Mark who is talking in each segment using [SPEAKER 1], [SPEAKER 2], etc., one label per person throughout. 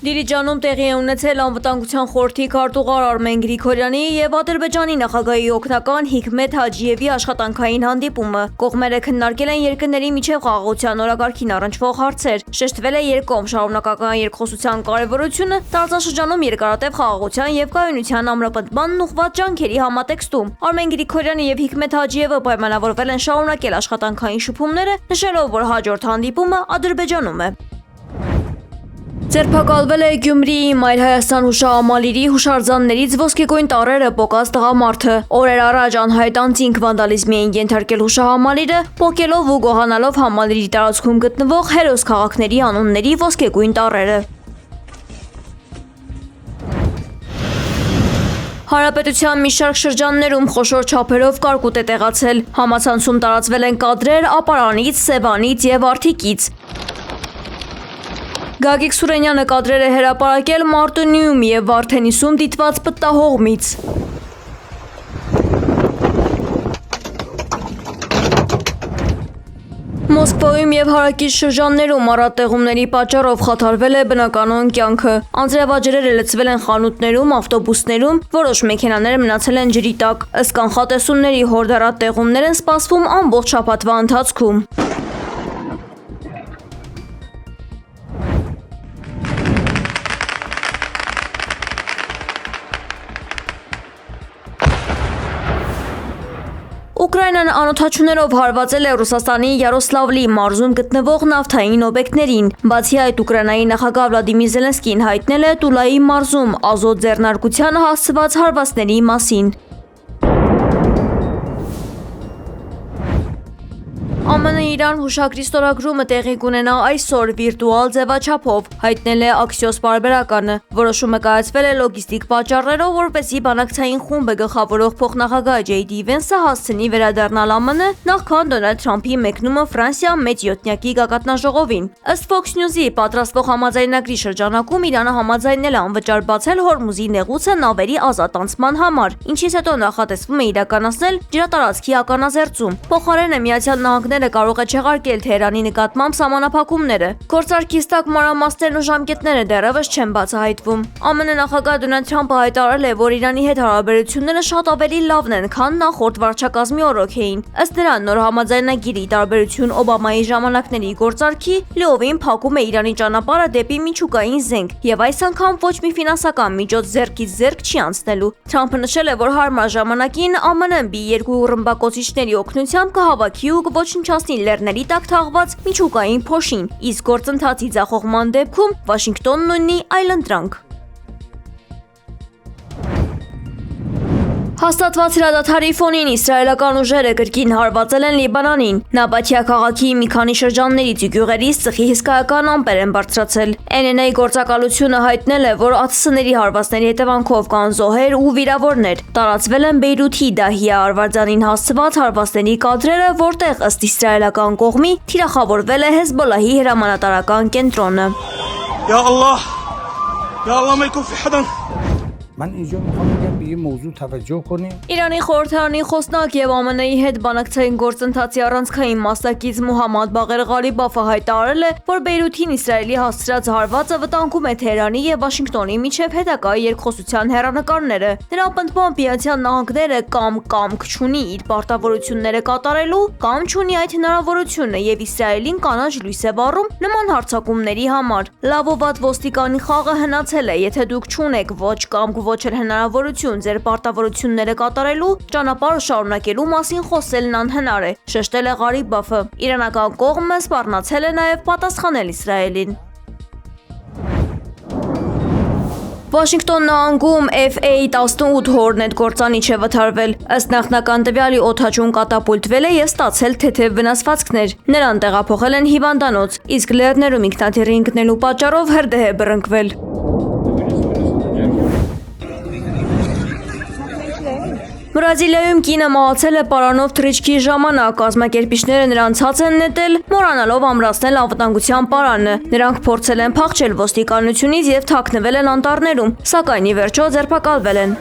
[SPEAKER 1] Դիլիջանում տեղի է ունեցել անվտանգության խորհրդի քարտուղար Արմեն Գրիգորյանի և Ադրբեջանի նախագահի օգնական Հիկմետ Հաջիևի աշխատանքային հանդիպումը։ Կողմերը քննարկել են երկրների միջև խաղաղության օրակարգին առնչվող հարցեր։ Շեշտվել է երկկողմ շարունակական երկխոսության կարևորությունը տարածաշրջանում երկարատև խաղաղության և կայունության ամրապնդմանն ուղղված ջանքերի համատեքստում։ Արմեն Գրիգորյանը և Հիկմետ Հաջիևը պայմանավորվել են շարունակել աշխատանքային շփումները, նշելով, որ հաջորդ հանդիպումը Ադրբեջանում է։ Ձերբակալվել է Գյումրիի Մայր Հայաստան հուշահամալիրի հուշարձաններից ոսկեգույն տառերը պոկած տղամարդը։ Օրեր առաջ անհայտ անձինք վանդալիզմի էին ենթարկել հուշահամալիրը, պոկելով ու գողանալով համալիրի տարածքում գտնվող հերոս քաղաքների անունների ոսկեգույն տառերը։ Հանրապետության մի շարք շրջաններում խոշոր չափերով կարկուտ է տեղացել։ Համացանցում տարածվել են կադրեր ապարանից, Սևանից և Արթիկից։ Գագիկ Սուրենյանը կադրեր է հրապարակել Մարտունիում և Վարդենիսում դիտված պտտահողմից։ Մոսկվայում և հարակից շրջաններում առատտեղումների պատճառով խաթարվել է բնականոն կյանքը։ Անձրևաջրերը լցվել են խանութներում, ավտոբուսներում, որոշ մեքենաներ մնացել են ջրի տակ։ Ըստ կանխատեսումների հորդ առատտեղումներ են սպասվում ամբողջ շաբաթվա ընթացքում։ Ուկրաինան անօդաչուներով հարվածել է Ռուսաստանի Յարոսլավլի մարզում գտնվող նավթային օբյեկտներին։ Բացի այդ, Ուկրաինայի նախագահ Վլադիմիր Զելենսկին հայտնել է Տուլայի մարզում ազոտ ձեռնարկությանը հասցված հարվածների մասին։ ԱՄՆ-Իրան հուշագրի ստորագրումը տեղի կունենա այսօր վիրտուալ ձևաչափով, հայտնել է Axios պարբերականը։ Որոշումը կայացվել է լոգիստիկ պատճառներով, որպեսզի բանակցային խումբը գլխավորող փոխնախագահ J.D. Vance-ը հասցնի վերադառնալ ԱՄՆ նախքան Դոնալդ Թրամփի մեկնումը Ֆրանսիա մեծ յոթնյակի գագաթնաժողովին։ Ըստ Fox News-ի պատրաստվող համաձայնագրի շրջանակում Իրանը համաձայնել է անվճար բացել Հորմուզի նեղուցը նավերի ազատ անցման համար, ինչից հետո նախատեսվում է իրականացնել ջրատարածքի ականազերծում։ Փոխարենը Միացյալ Նահանգները կարող է չեղարկել Թեհրանի նկատմամբ սահմանափակումները։ Գործարքի ստակ մանրամասներն ու ժամկետները դեռևս չեն բացահայտվում։ ԱՄՆ նախագահ Դոնալդ Թրամփը հայտարարել է, որ Իրանի հետ հարաբերությունները շատ ավելի լավն են, քան նախորդ վարչակազմի օրոք էին։ Ըստ նրա, նոր համաձայնագիրը ի տարբերություն Օբամայի ժամանակների գործարքի լիովին փակում է Իրանի ճանապարհը դեպի միջուկային զենք և այս անգամ ոչ մի ֆինանսական միջոց ձեռքից ձեռք չի անցնելու։ Թրամփը նշել է, որ հարմար ժամանակին ԱՄՆ-ն երկու ռմբակոծիչների օգնությամբ կհավաքի ու կոչնչացնի լեռների տակ թաղված միջուկային փոշին, իսկ գործընթացի ձախողման դեպքում Վաշինգտոնն ունի այլընտրանք։ Հաստատված հրադադարի ֆոնին իսրայելական ուժերը կրկին հարվածել են Լիբանանին։ Նաբաթիա քաղաքի մի քանի շրջաններից ու գյուղերից ծխի հսկայական ամպեր են բարձրացել։ NNA գործակալությունը հայտնել է, որ ԱՑՍ-ների հարվածների հետևանքով կան զոհեր ու վիրավորներ։ Տարածվել են Բեյրութի Դահիա արվարձանին հասցված հարվածների կադրերը, որտեղ ըստ իսրայելական կողմի թիրախավորվել է Հեզբոլլահի հրամանատարական կենտրոնը։
[SPEAKER 2] يا الله يا الله ما يكون في حدا
[SPEAKER 3] من اینجا میخوام بگم به یه موضوع توجه کنیم.
[SPEAKER 1] Իրանի խորհրդարանի խոսնակ եւ ԱՄՆ-ի հետ բանակցային գործընթացի առանցքային մասնակից Մուհամմադ Բաղեր Ղալիբաֆը հայտարարել է, որ Բեյրութին Իսրայելի հասցրած հարվածը վտանգում է Թեհրանի եւ Վաշինգտոնի միջև հետագա երկխոսության հեռանկարները։ Նրա պնդմամբ Միացյալ Նահանգները կամ կամք չունի իր պարտավորությունները կատարելու, կամ չունի այդ հնարավորությունը եւ Իսրայելին կանաչ լույս է վառում նման հարձակումների համար։ Լավ ու վատ ոստիկանի խաղը հնացել է, եթե դուք չունեք ոչ կամք ոչ էլ հնարավորություն ձեր պարտավորությունները կատարելու, ճանապարհը շարունակելու մասին խոսելն անհնար է, շեշտել է Ղալիբաֆը։ Իրանական կողմը սպառնացել է նաև պատասխանել Իսրայելին։ Վաշինգտոն նահանգում F-18 Hornet գործանիչ է վթարվել։ Ըստ նախնական տվյալի օդաչուն կատապուլտվել է և ստացել թեթև վնասվածքներ։ Նրան տեղափոխել են հիվանդանոց, իսկ լեռներում ինքնաթիռի ընկնելու պատճառով հրդեհ է բռնկվել։ Բրազիլիայում կինը մահացել է պարանով թռիչքի ժամանակ, կազմակերպիչները նրան ցած են նետել, մոռանալով ամրացնել անվտանգության պարանը։ Նրանք փորձել են փախչել ոստիկանությունից և թաքնվել են անտառներում, սակայն ի վերջո ձերբակալվել են։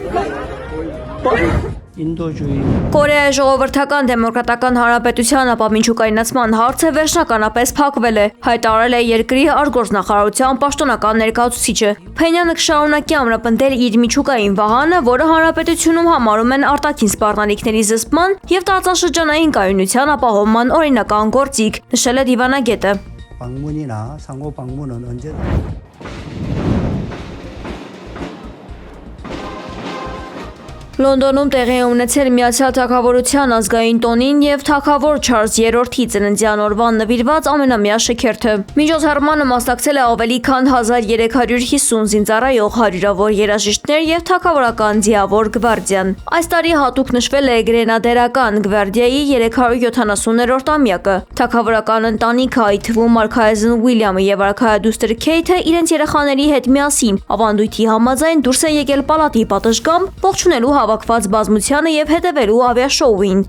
[SPEAKER 4] 인도주의
[SPEAKER 1] Կորեայի ժողովրդական դեմոկրատական հանրապետության ապամիջուկայնացման հարցը վերջնականապես փակվել է, հայտարարել է երկրի արտգործնախարարության պաշտոնական ներկայացուցիչը։ Փենյանը կշարունակի ամրապնդել իր միջուկային վահանը, որը հանրապետությունում համարում են արտաքին սպառնալիքների զսպման և տարածաշրջանային կայունության ապահովման օրինական գործիք, նշել է դիվանագետը։
[SPEAKER 4] 방문이나 상호 방문은 언제든
[SPEAKER 1] Լոնդոնում տեղի է ունեցել Միացյալ Թագավորության ազգային տոնին և թագավոր Չարլզ III-ի ծննդյան օրվան նվիրված ամենամյա շքերթը։ Միջոցառմանը մասնակցել է ավելի քան 1350 զինծառայող, հարյուրավոր երաժիշտներ և թագավորական ձիավոր գվարդիան։ Այս տարի հատուկ նշվել է Գրենադերական գվարդիայի 370-րդ ամյակը։ Թագավորական ընտանիքը, այդ թվում արքայազն Ուիլյամը և արքայադուստր Քեյթը իրենց երեխաների հետ միասին ավանդույթի համաձայն դուրս են եկել պալատի պատշգամբ ողջունելու հավաքված բազմությանը և հետևելու ավիաշոուին։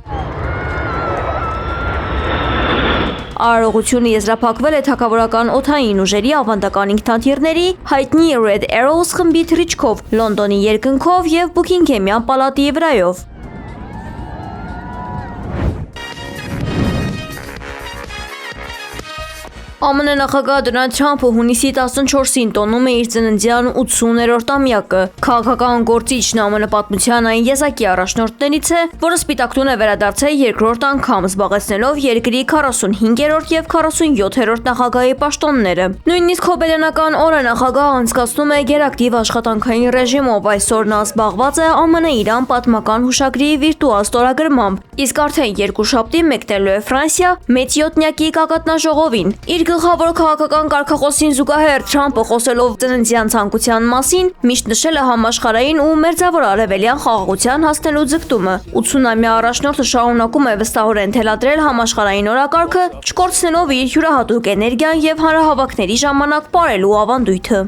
[SPEAKER 1] Արարողությունը եզրափակվել է թագավորական օդային ուժերի ավանդական ինքնաթիռների, հայտնի Red Arrows խմբի թռիչքով, Լոնդոնի երկնքով և Բուքինգհեմյան պալատի վրայով։ ԱՄՆ նախագահ Դոնալդ Թրամփը հունիսի 14-ին տոնում է իր ծննդյան 80-րդ ամյակը։ Քաղաքական գործիչն ԱՄՆ պատմության այն եզակի առաջնորդներից է, որը սպիտակտուն է վերադարձել երկրորդ անգամ, զբաղեցնելով երկրի 45-րդ և 47-րդ նախագահի պաշտոնները։ Նույնիսկ հոբելյանական օրը նախագահը անցկացնում է գերակտիվ աշխատանքային ռեժիմով, այսօր նա զբաղված է ԱՄՆ-Իրան պատմական հուշագրի վիրտուալ ստորագրմամբ, իսկ արդեն երկուշաբթի մեկնելու է Ֆրանսիա մեծ յոթնյակի գագաթնաժողովին։ Իր գլխավոր քաղաքական կարգախոսին զուգահեռ Թրամփը խոսելով ծննդյան ցանկության մասին միշտ նշել է համաշխարհային ու մերձավոր արևելյան խաղաղության հասնելու ձգտումը։ 80-ամյա առաջնորդը շարունակում է վստահորեն թելադրել համաշխարհային օրակարգը, չկորցնելով իր յուրահատուկ էներգիան և հանրահավաքների ժամանակ պարելու ավանդույթը։